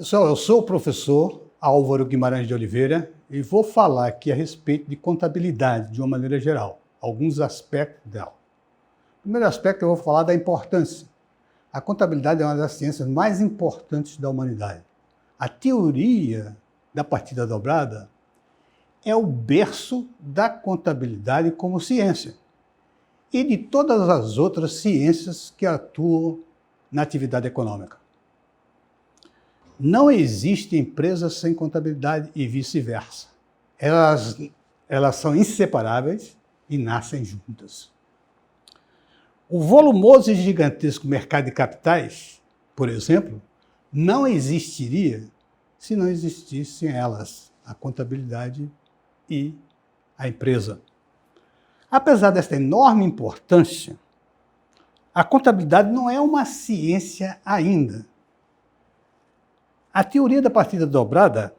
Pessoal, eu sou o professor Álvaro Guimarães de Oliveira e vou falar aqui a respeito de contabilidade de uma maneira geral, alguns aspectos dela. O primeiro aspecto eu vou falar da importância. A contabilidade é uma das ciências mais importantes da humanidade. A teoria da partida dobrada é o berço da contabilidade como ciência e de todas as outras ciências que atuam na atividade econômica. Não existe empresa sem contabilidade e vice-versa. Elas são inseparáveis e nascem juntas. O volumoso e gigantesco mercado de capitais, por exemplo, não existiria se não existissem elas, a contabilidade e a empresa. Apesar desta enorme importância, a contabilidade não é uma ciência ainda. A teoria da partida dobrada,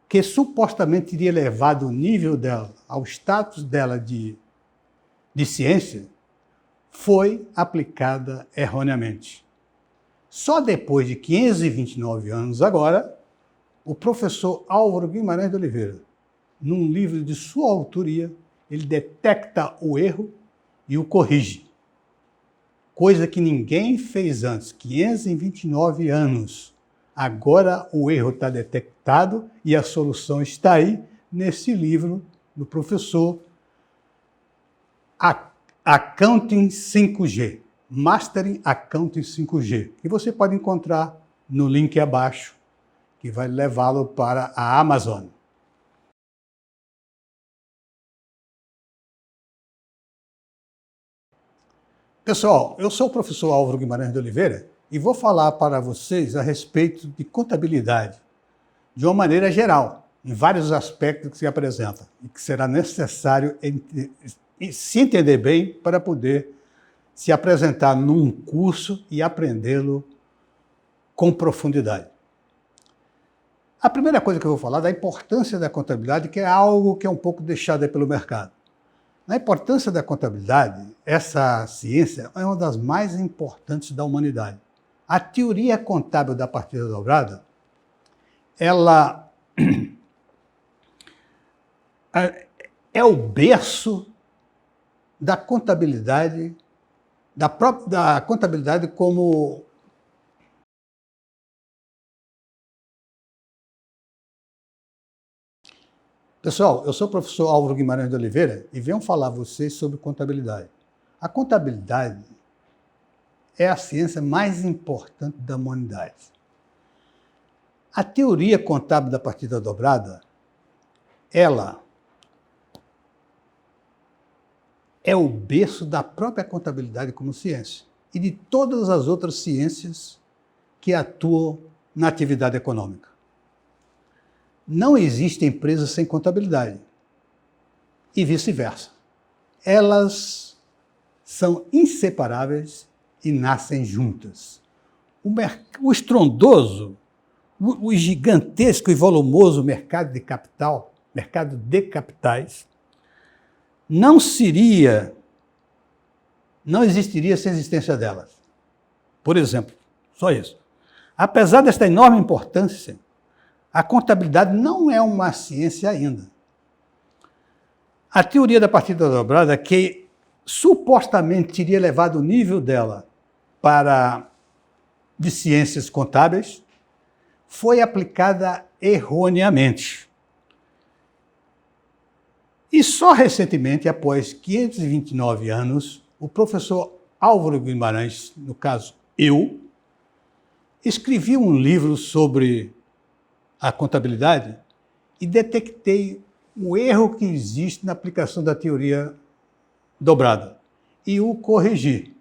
que supostamente teria elevado o nível dela ao status dela de ciência, foi aplicada erroneamente. Só depois de 529 anos agora, o professor Álvaro Guimarães de Oliveira, num livro de sua autoria, ele detecta o erro e o corrige. Coisa que ninguém fez antes, 529 anos. Agora o erro está detectado e a solução está aí nesse livro do professor Accounting 5G, Mastering Accounting 5G, que você pode encontrar no link abaixo, que vai levá-lo para a Amazon. Pessoal, eu sou o professor Álvaro Guimarães de Oliveira e vou falar para vocês a respeito de contabilidade, de uma maneira geral, em vários aspectos que se apresentam e que será necessário se entender bem para poder se apresentar num curso e aprendê-lo com profundidade. A primeira coisa que eu vou falar é da importância da contabilidade, que é algo que é um pouco deixado aí pelo mercado. A importância da contabilidade, essa ciência é uma das mais importantes da humanidade. A teoria contábil da partida dobrada, ela é o berço da contabilidade, da contabilidade como Pessoal, eu sou o professor Álvaro Guimarães de Oliveira e venho falar a vocês sobre contabilidade. A contabilidade é a ciência mais importante da humanidade. A teoria contábil da partida dobrada, ela é o berço da própria contabilidade como ciência e de todas as outras ciências que atuam na atividade econômica. Não existe empresa sem contabilidade e vice-versa. Elas são inseparáveis e nascem juntas. O estrondoso, o gigantesco e volumoso mercado de capital, mercado de capitais, não existiria sem a existência delas. Por exemplo, só isso. Apesar desta enorme importância, a contabilidade não é uma ciência ainda. A teoria da partida dobrada, que supostamente teria elevado o nível dela de ciências contábeis, foi aplicada erroneamente. E só recentemente, após 529 anos, o professor Álvaro Guimarães, no caso eu, escrevi um livro sobre a contabilidade e detectei o erro que existe na aplicação da teoria dobrada e o corrigi.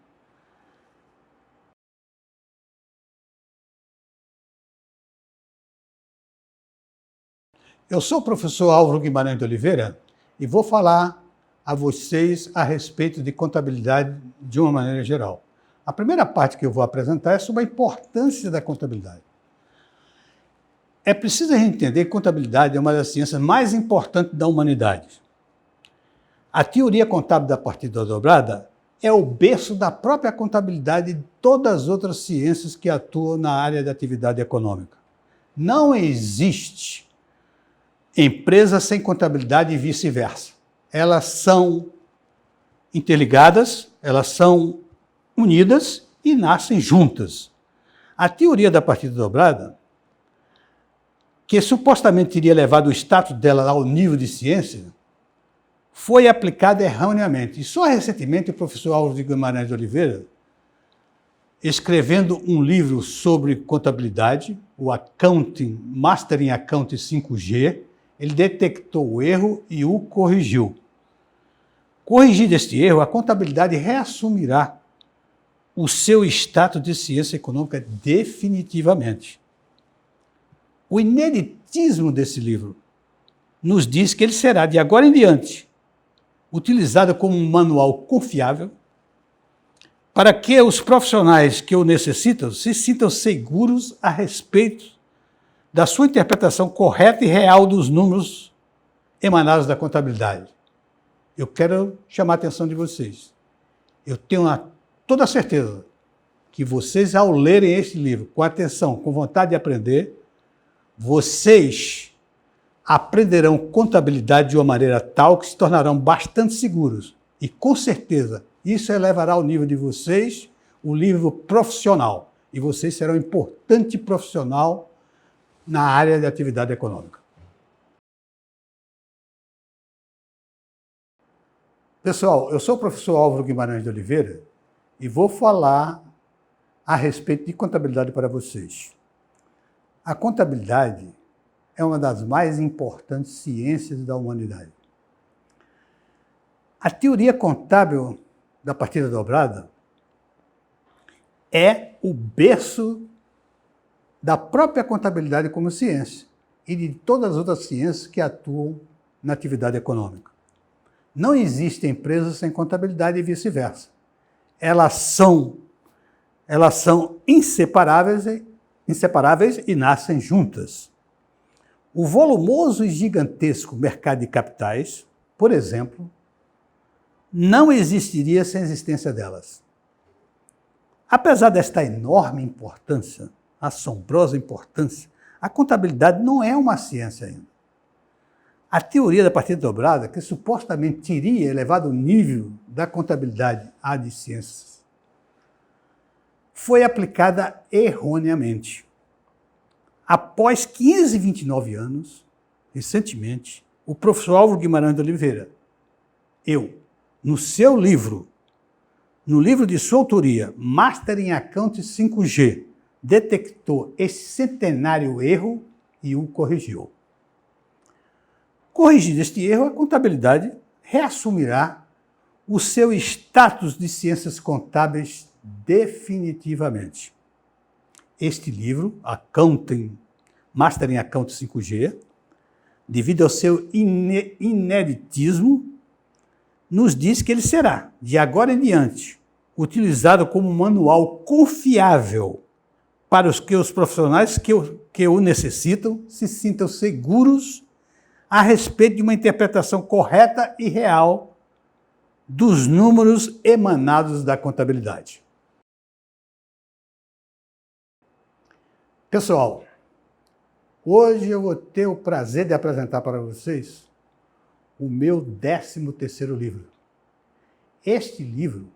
Eu sou o professor Álvaro Guimarães de Oliveira e vou falar a vocês a respeito de contabilidade de uma maneira geral. A primeira parte que eu vou apresentar é sobre a importância da contabilidade. É preciso a gente entender que contabilidade é uma das ciências mais importantes da humanidade. A teoria contábil da partida dobrada é o berço da própria contabilidade e de todas as outras ciências que atuam na área da atividade econômica. Não existe empresa sem contabilidade e vice-versa. Elas são interligadas, elas são unidas e nascem juntas. A teoria da partida dobrada, que supostamente teria levado o status dela ao nível de ciência, foi aplicada erroneamente. E só recentemente o professor Álvaro de Guimarães de Oliveira, escrevendo um livro sobre contabilidade, o Accounting, Master in Accounting 5G, ele detectou o erro e o corrigiu. Corrigido este erro, a contabilidade reassumirá o seu status de ciência econômica definitivamente. O ineditismo desse livro nos diz que ele será, de agora em diante, utilizado como um manual confiável para que os profissionais que o necessitam se sintam seguros a respeito da sua interpretação correta e real dos números emanados da contabilidade. Eu quero chamar a atenção de vocês. Eu tenho toda a certeza que vocês, ao lerem este livro com atenção, com vontade de aprender, vocês aprenderão contabilidade de uma maneira tal que se tornarão bastante seguros. E, com certeza, isso elevará ao nível de vocês o nível profissional. E vocês serão um importante profissional na área de atividade econômica. Pessoal, eu sou o professor Álvaro Guimarães de Oliveira e vou falar a respeito de contabilidade para vocês. A contabilidade é uma das mais importantes ciências da humanidade. A teoria contábil da partida dobrada é o berço da própria contabilidade como ciência e de todas as outras ciências que atuam na atividade econômica. Não existe empresa sem contabilidade e vice-versa. Elas são inseparáveis e nascem juntas. O volumoso e gigantesco mercado de capitais, por exemplo, não existiria sem a existência delas. Apesar desta enorme importância, assombrosa importância, a contabilidade não é uma ciência ainda. A teoria da partida dobrada, que supostamente teria elevado o nível da contabilidade à de ciências, foi aplicada erroneamente. Após 529 anos, recentemente, o professor Álvaro Guimarães de Oliveira, no seu livro, no livro de sua autoria, Master in Accounting 5G, detectou esse centenário erro e o corrigiu. Corrigido este erro, a contabilidade reassumirá o seu status de ciências contábeis definitivamente. Este livro, Master in Accounting 5G, devido ao seu ineditismo, nos diz que ele será, de agora em diante, utilizado como manual confiável para que os profissionais que o necessitam se sintam seguros a respeito de uma interpretação correta e real dos números emanados da contabilidade. Pessoal, hoje eu vou ter o prazer de apresentar para vocês o meu 13º livro. Este livro,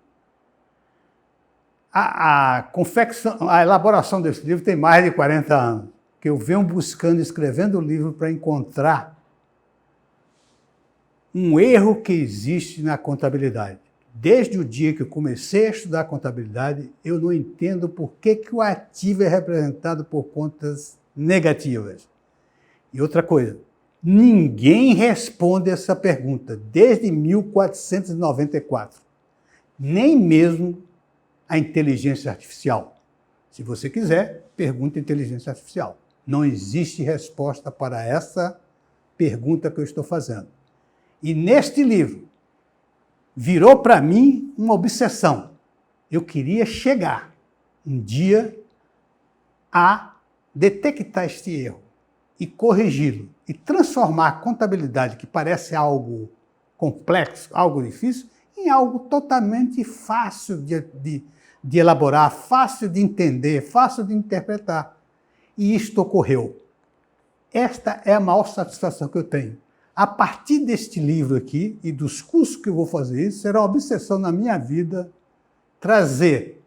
a elaboração desse livro tem mais de 40 anos, que eu venho buscando, escrevendo o livro para encontrar um erro que existe na contabilidade. Desde o dia que eu comecei a estudar contabilidade, eu não entendo por que o ativo é representado por contas negativas. E outra coisa, ninguém responde essa pergunta desde 1494. Nem mesmo a inteligência artificial. Se você quiser, pergunte à inteligência artificial. Não existe resposta para essa pergunta que eu estou fazendo. E neste livro, virou para mim uma obsessão. Eu queria chegar um dia a detectar este erro e corrigi-lo e transformar a contabilidade, que parece algo complexo, algo difícil, em algo totalmente fácil de elaborar, fácil de entender, fácil de interpretar. E isto ocorreu. Esta é a maior satisfação que eu tenho. A partir deste livro aqui e dos cursos que eu vou fazer, isso será uma obsessão na minha vida trazer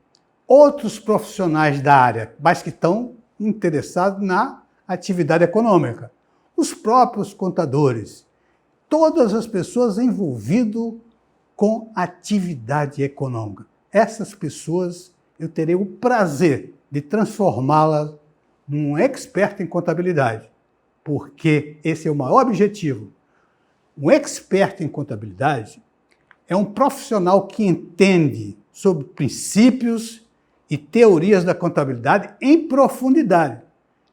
outros profissionais da área, mas que estão interessados na atividade econômica. Os próprios contadores, todas as pessoas envolvidas com atividade econômica. Essas pessoas, eu terei o prazer de transformá-las num expert em contabilidade, porque esse é o maior objetivo. Um expert em contabilidade é um profissional que entende sobre princípios e teorias da contabilidade em profundidade.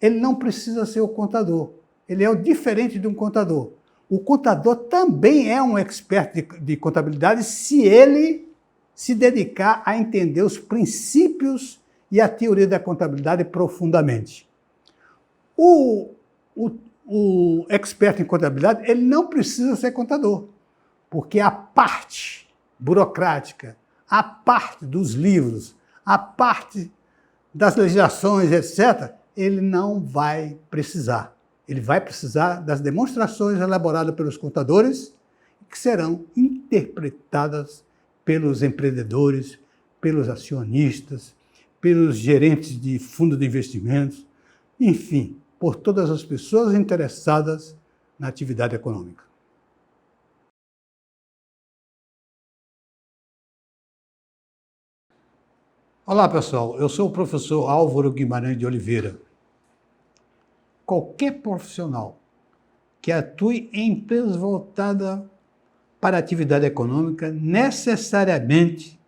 Ele não precisa ser o contador, ele é o diferente de um contador. O contador também é um expert de contabilidade se ele se dedicar a entender os princípios e a teoria da contabilidade profundamente. O expert em contabilidade, ele não precisa ser contador, porque a parte burocrática, a parte dos livros, a parte das legislações, etc., ele não vai precisar. Ele vai precisar das demonstrações elaboradas pelos contadores, que serão interpretadas pelos empreendedores, pelos acionistas, pelos gerentes de fundos de investimentos, enfim, por todas as pessoas interessadas na atividade econômica. Olá, pessoal. Eu sou o professor Álvaro Guimarães de Oliveira. Qualquer profissional que atue em empresas voltadas para a atividade econômica necessariamente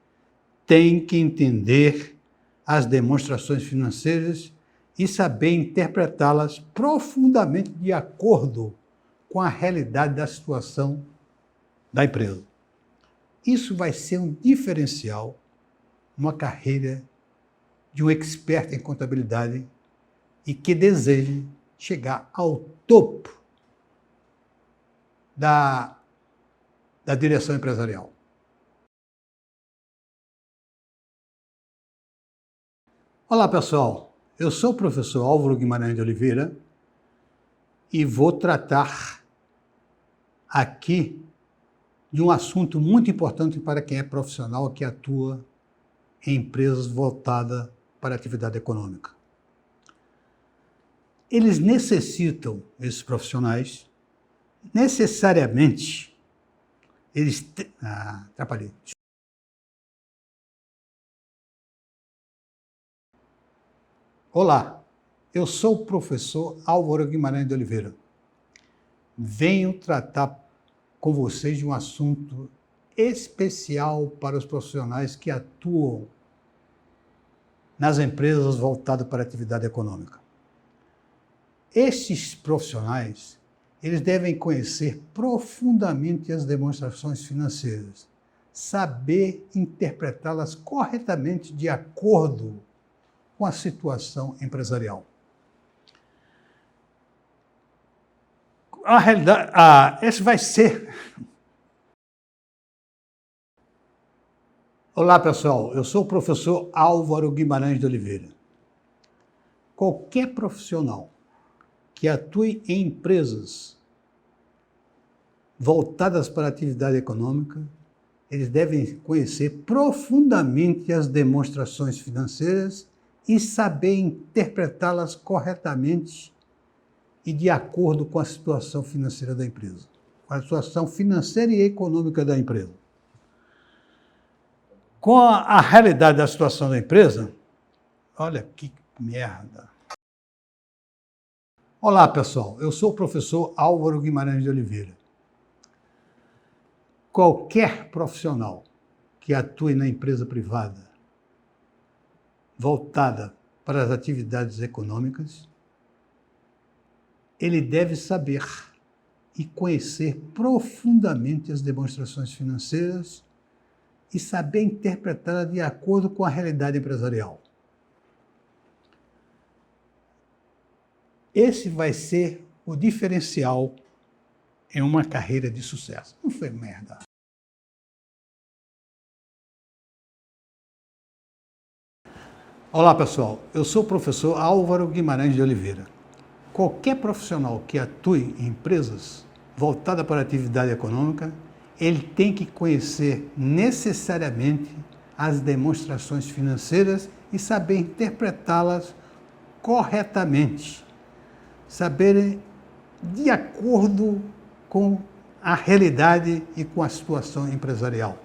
tem que entender as demonstrações financeiras e saber interpretá-las profundamente de acordo com a realidade da situação da empresa. Isso vai ser um diferencial numa carreira de um expert em contabilidade e que deseje chegar ao topo da direção empresarial. Olá, pessoal. Eu sou o professor Álvaro Guimarães de Oliveira e vou tratar aqui de um assunto muito importante para quem é profissional que atua em empresas voltadas para a atividade econômica. Eles necessitam, esses profissionais, necessariamente, atrapalhei. Olá, eu sou o professor Álvaro Guimarães de Oliveira. Venho tratar com vocês de um assunto especial para os profissionais que atuam nas empresas voltadas para a atividade econômica. Estes profissionais, eles devem conhecer profundamente as demonstrações financeiras, saber interpretá-las corretamente de acordo com a situação empresarial. A realidade, esse vai ser... Olá, pessoal. Eu sou o professor Álvaro Guimarães de Oliveira. Qualquer profissional que atue em empresas voltadas para a atividade econômica, eles devem conhecer profundamente as demonstrações financeiras e saber interpretá-las corretamente e de acordo com a situação financeira da empresa, com a situação financeira e econômica da empresa. Com a realidade da situação da empresa, olha que merda. Olá, pessoal. Eu sou o professor Álvaro Guimarães de Oliveira. Qualquer profissional que atue na empresa privada voltada para as atividades econômicas, ele deve saber e conhecer profundamente as demonstrações financeiras e saber interpretá-la de acordo com a realidade empresarial. Esse vai ser o diferencial em uma carreira de sucesso. Não foi merda. Olá, pessoal. Eu sou o professor Álvaro Guimarães de Oliveira. qualquer profissional que atue em empresas voltadas para a atividade econômica, ele tem que conhecer necessariamente as demonstrações financeiras e saber interpretá-las corretamente, saber de acordo com a realidade e com a situação empresarial.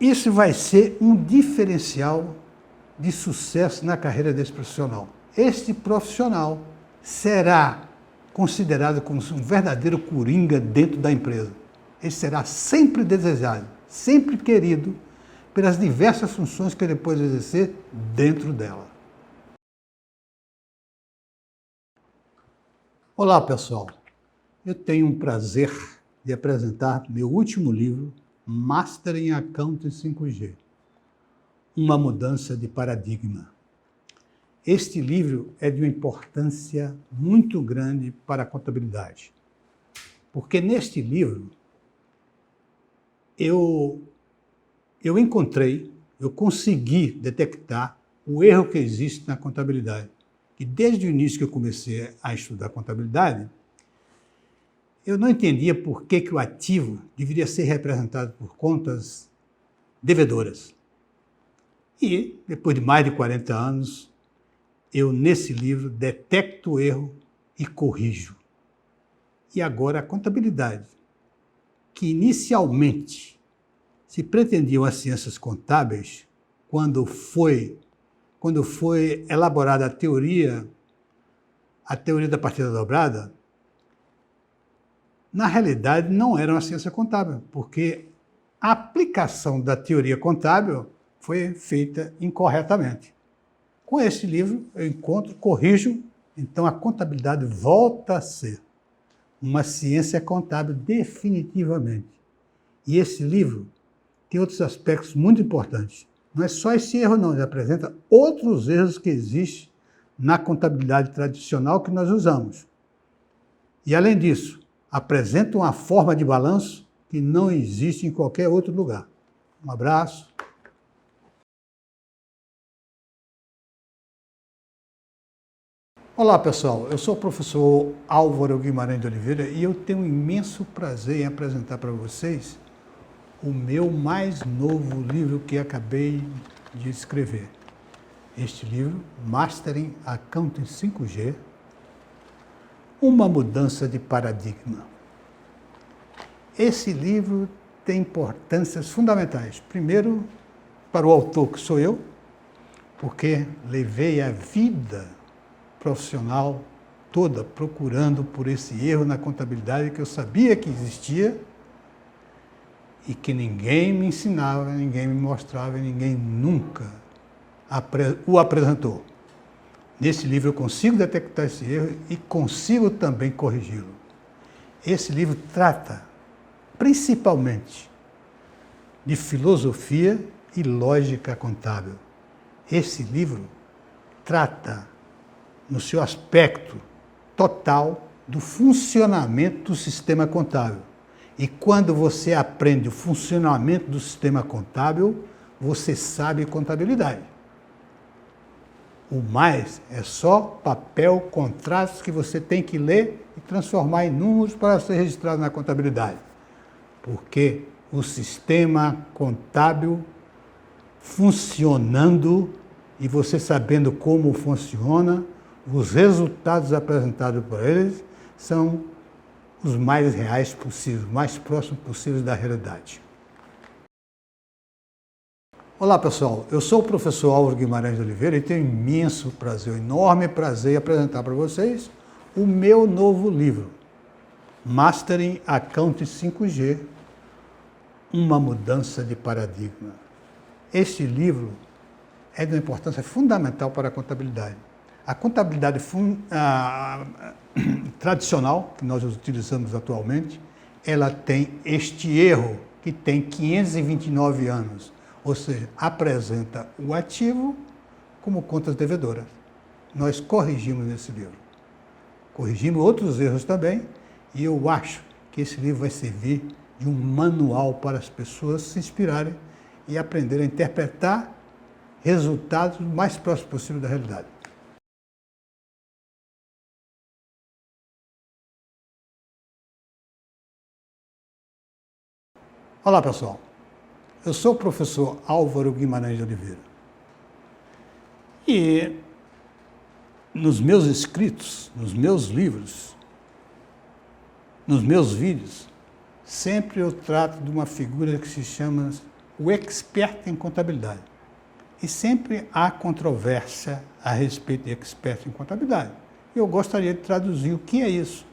Isso vai ser um diferencial de sucesso na carreira desse profissional. Este profissional será considerado como um verdadeiro coringa dentro da empresa. Ele será sempre desejado, sempre querido pelas diversas funções que ele pode exercer dentro dela. Olá, pessoal. Eu tenho um prazer de apresentar meu último livro, Mastering Accounting 5G, uma mudança de paradigma. Este livro é de uma importância muito grande para a contabilidade, porque neste livro eu consegui detectar o erro que existe na contabilidade. E desde o início que eu comecei a estudar contabilidade, eu não entendia por que o ativo deveria ser representado por contas devedoras. E, depois de mais de 40 anos, eu, nesse livro, detecto o erro e corrijo. E agora a contabilidade, que inicialmente se pretendiam as ciências contábeis, quando foi elaborada a teoria da partida dobrada, na realidade não era uma ciência contábil, porque a aplicação da teoria contábil foi feita incorretamente. Com este livro, eu corrijo, então a contabilidade volta a ser uma ciência contábil definitivamente. E esse livro tem outros aspectos muito importantes. Não é só esse erro, não. Ele apresenta outros erros que existem na contabilidade tradicional que nós usamos. E, além disso, apresenta uma forma de balanço que não existe em qualquer outro lugar. Um abraço. Olá, pessoal. Eu sou o professor Álvaro Guimarães de Oliveira e eu tenho um imenso prazer em apresentar para vocês o meu mais novo livro que acabei de escrever. Este livro, Mastering Accounting 5G, uma mudança de paradigma. Esse livro tem importâncias fundamentais. Primeiro, para o autor, que sou eu, porque levei a vida profissional toda procurando por esse erro na contabilidade que eu sabia que existia e que ninguém me ensinava, ninguém me mostrava, ninguém nunca o apresentou. Nesse livro eu consigo detectar esse erro e consigo também corrigi-lo. Esse livro trata principalmente de filosofia e lógica contábil. Esse livro trata, no seu aspecto total, do funcionamento do sistema contábil. E quando você aprende o funcionamento do sistema contábil, você sabe contabilidade. O mais é só papel, contratos que você tem que ler e transformar em números para ser registrado na contabilidade. Porque o sistema contábil funcionando e você sabendo como funciona, os resultados apresentados por eles são os mais reais possíveis, mais próximos possíveis da realidade. Olá, pessoal. Eu sou o professor Álvaro Guimarães de Oliveira e tenho imenso prazer, um enorme prazer em apresentar para vocês o meu novo livro, Mastering Accounting 5G, uma mudança de paradigma. Este livro é de uma importância fundamental para a contabilidade. A contabilidade tradicional, que nós utilizamos atualmente, ela tem este erro, que tem 529 anos, ou seja, apresenta o ativo como contas devedoras. Nós corrigimos nesse livro. Corrigimos outros erros também, e eu acho que esse livro vai servir de um manual para as pessoas se inspirarem e aprenderem a interpretar resultados o mais próximos possível da realidade. Olá, pessoal. Eu sou o professor Álvaro Guimarães de Oliveira. E nos meus escritos, nos meus livros, nos meus vídeos, sempre eu trato de uma figura que se chama o expert em contabilidade. E sempre há controvérsia a respeito de expert em contabilidade. Eu gostaria de traduzir o que é isso.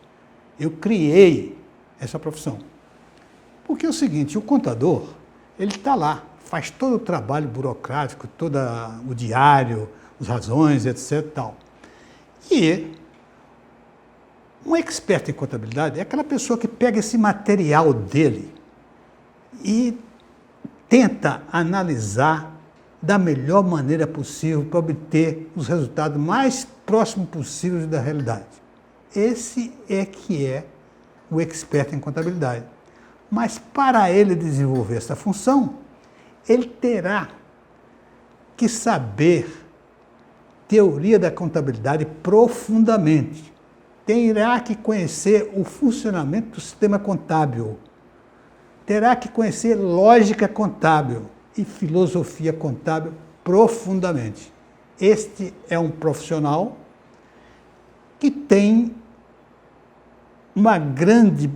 Eu criei essa profissão. Porque é o seguinte, o contador, ele está lá, faz todo o trabalho burocrático, todo o diário, as razões, etc. Tal. E um expert em contabilidade é aquela pessoa que pega esse material dele e tenta analisar da melhor maneira possível para obter os resultados mais próximos possíveis da realidade. Esse é que é o expert em contabilidade. Mas para ele desenvolver essa função, ele terá que saber teoria da contabilidade profundamente. Terá que conhecer o funcionamento do sistema contábil. Terá que conhecer lógica contábil e filosofia contábil profundamente. Este é um profissional que tem uma grande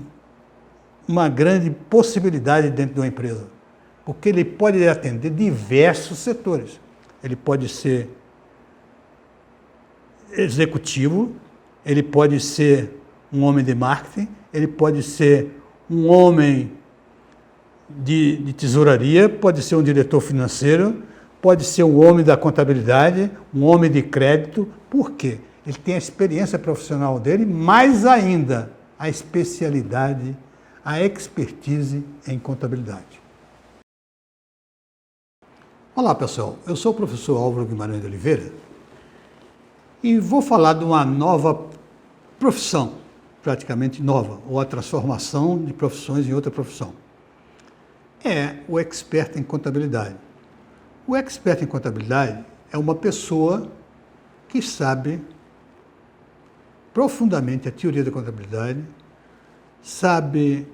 possibilidade dentro de uma empresa, porque ele pode atender diversos setores. Ele pode ser executivo, ele pode ser um homem de marketing, ele pode ser um homem de tesouraria, pode ser um diretor financeiro, pode ser um homem da contabilidade, um homem de crédito. Por quê? Ele tem a experiência profissional dele, mais ainda a especialidade, a expertise em contabilidade. Olá, pessoal. Eu sou o professor Álvaro Guimarães de Oliveira e vou falar de uma nova profissão, praticamente nova, ou a transformação de profissões em outra profissão. É o expert em contabilidade. O expert em contabilidade é uma pessoa que sabe profundamente a teoria da contabilidade, sabe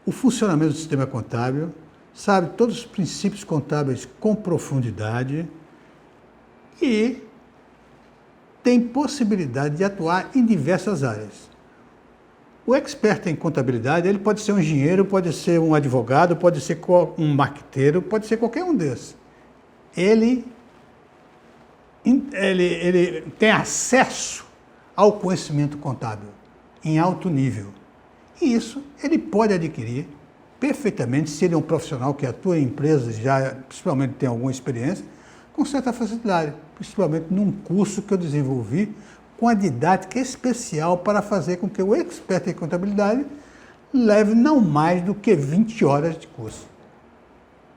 o funcionamento do sistema contábil, sabe todos os princípios contábeis com profundidade e tem possibilidade de atuar em diversas áreas. O expert em contabilidade, ele pode ser um engenheiro, pode ser um advogado, pode ser um marqueteiro, pode ser qualquer um desses. Ele tem acesso ao conhecimento contábil em alto nível. E isso ele pode adquirir perfeitamente, se ele é um profissional que atua em empresas, já principalmente tem alguma experiência, com certa facilidade, principalmente num curso que eu desenvolvi com a didática especial para fazer com que o expert em contabilidade leve não mais do que 20 horas de curso.